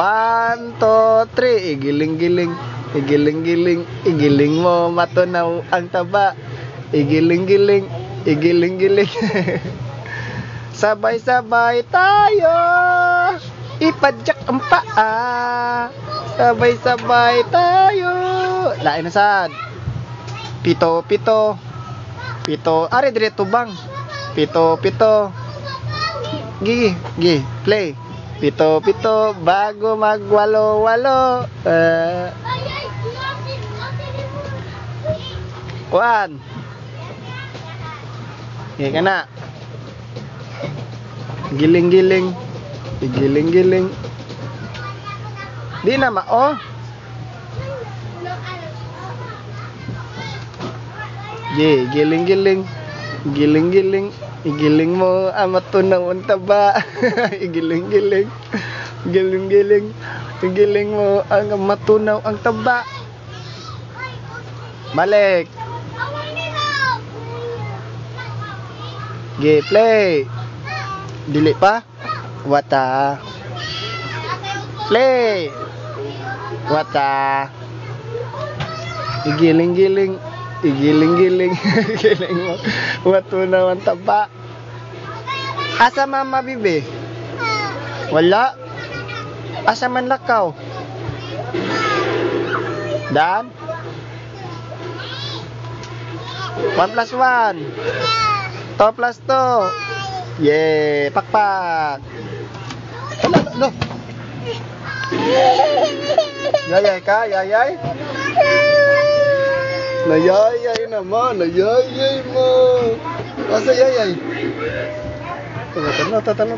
1, 2, 3. Igiling-giling. Igiling-giling. Igiling mo, matunaw ang taba. Igiling-giling. Igiling-giling. Sabay-sabay tayo. Ipadyak ang paa. Sabay-sabay tayo. Lain na sad. Pito. Pito. Are direto bang. Pito. Gi. Play. Pito. Bago magwalo-walo. 1. Gi ka na. Giling-giling. Giling-giling. Di na mao. Giling-giling. Giling-giling. Igiling mo ang matunaw ang taba. Igiling-giling. Giling-giling. Igiling mo ang matunaw ang taba. Balik. Play. Dili pa. Wata. Play. Wata. Igiling-giling. Igiling-giling. Igiling mo. Matunaw ang taba. Asa mama bibi? Wala. Asa man lakaw? Dan? 1 plus 1. 2 plus 2. Yay! Pakpak! Ano? Yayay ka? Yayay? Nayayay naman. Nayayay mo. Asa yayay? Tanong.